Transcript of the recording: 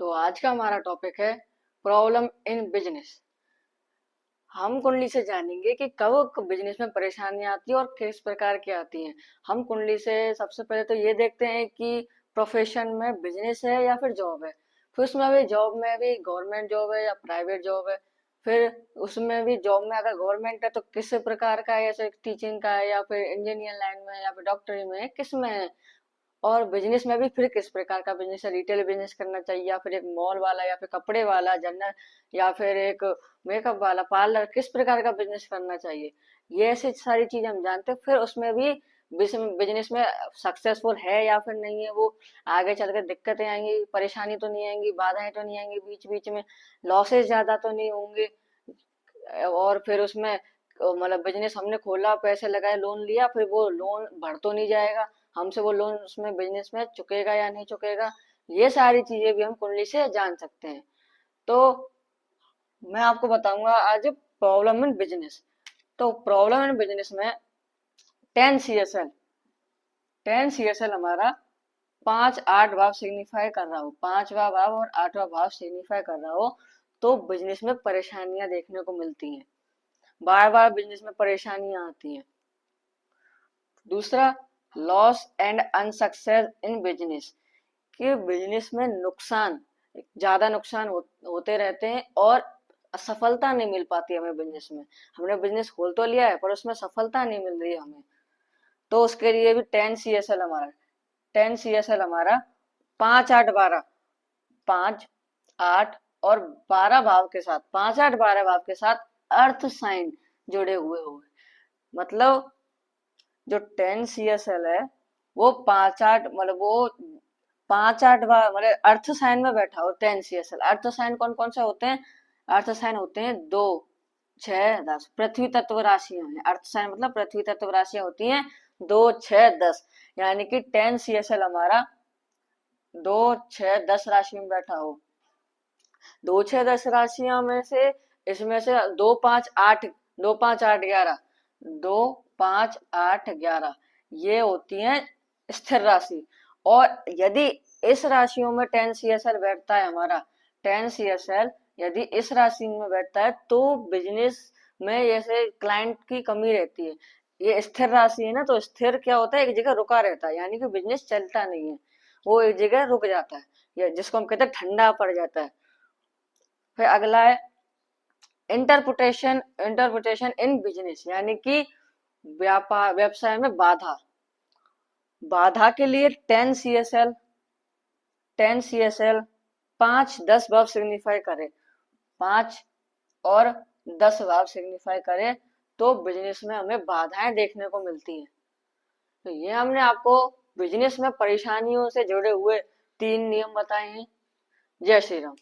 तो आज का हमारा टॉपिक है प्रॉब्लम इन बिजनेस। हम कुंडली से जानेंगे कि कब बिजनेस में परेशानी आती है और किस प्रकार की आती हैं। हम कुंडली से सबसे पहले तो ये देखते हैं कि प्रोफेशन में बिजनेस है या फिर जॉब है। फिर उसमें भी जॉब में भी गवर्नमेंट जॉब है या प्राइवेट जॉब है। फिर उसमें भी जॉब में अगर गवर्नमेंट है तो किस प्रकार का है, जैसे टीचिंग का है या फिर इंजीनियर लाइन में या फिर डॉक्टरी में है, किस में है। और बिजनेस में भी फिर किस प्रकार का बिजनेस है, रिटेल बिजनेस करना चाहिए या फिर एक मॉल वाला या फिर कपड़े वाला जनरल या फिर एक मेकअप वाला पार्लर, किस प्रकार का बिजनेस करना चाहिए। ये ऐसी सारी चीजें हम जानते हैं। फिर उसमें भी बिजनेस में सक्सेसफुल है या फिर नहीं है, वो आगे चल के दिक्कतें आएंगी, परेशानी तो नहीं आएंगी, बाधाएं तो नहीं आएंगी, बीच बीच में लॉसेस ज्यादा तो नहीं होंगे। और फिर उसमें मतलब बिजनेस हमने खोला, पैसे लगाए, लोन लिया, फिर वो लोन भर तो नहीं जाएगा, हमसे वो लोन उसमें बिजनेस में चुकेगा या नहीं चुकेगा। ये सारी चीजें भी हम कुंडली से जान सकते हैं। तो मैं आपको बताऊंगा आज प्रॉब्लम इन बिजनेस। तो प्रॉब्लम इन बिजनेस में 10 CSL, 10 CSL हमारा 5 8 भाव सिग्निफाई कर रहा हो, पांचवा भाव और आठवां भाव सिग्निफाई कर रहा हो, तो बिजनेस में परेशानियां देखने को मिलती हैं, बार बार बिजनेस में परेशानियां आती हैं। दूसरा, loss and unsuccess in business, कि बिजनेस में नुकसान, ज्यादा नुकसान होते रहते हैं और सफलता नहीं मिल पाती हमें बिजनेस में। हमने बिजनेस खोल तो लिया है पर उसमें सफलता नहीं मिल रही है हमें। तो उसके लिए भी 10 CSL हमारा, 10 CSL हमारा 5 8 12, 5 8 और 12 भाव के साथ, 5 8 12 भाव के साथ अर्थ साइन जुड़े हुए। मतलब जो 10 CSL है वो 5 8 मतलब वो 5 8 बार मतलब अर्थ साइन में बैठा हो 10 CSL। अर्थ साइन कौन कौन से होते हैं? अर्थ साइन होते हैं 2 6 10, पृथ्वी तत्व राशियां हैं। अर्थ साइन मतलब पृथ्वी तत्व राशियां होती हैं 2 6 10। यानी कि 10 CSL हमारा 2 6 10 राशि में बैठा हो। 2 6 10 राशियां में से इसमें से 2 5 8, 2 5 8 11, 2 5 8 11 ये होती हैं स्थिर राशि। और यदि इस राशियों में 10 CSL बैठता है हमारा, 10 CSL यदि इस राशि में बैठता है तो बिजनेस में जैसे क्लाइंट की कमी रहती है। ये स्थिर राशि है ना, तो स्थिर क्या होता है, एक जगह रुका रहता है, यानी कि बिजनेस चलता नहीं है, वो एक जगह रुक जाता है, या जिसको हम कहते हैं ठंडा पड़ जाता है। फिर अगला है इंटरप्रिटेशन, इंटरप्रिटेशन इन बिजनेस, यानी कि व्यापार व्यवसाय में बाधा। बाधा के लिए 10 CSL, 10 CSL 5 10 भाव सिग्निफाई करे, 5 और 10 भाव सिग्निफाई करे तो बिजनेस में हमें बाधाएं देखने को मिलती हैं। तो ये हमने आपको बिजनेस में परेशानियों से जुड़े हुए 3 नियम बताए हैं। जय श्री राम।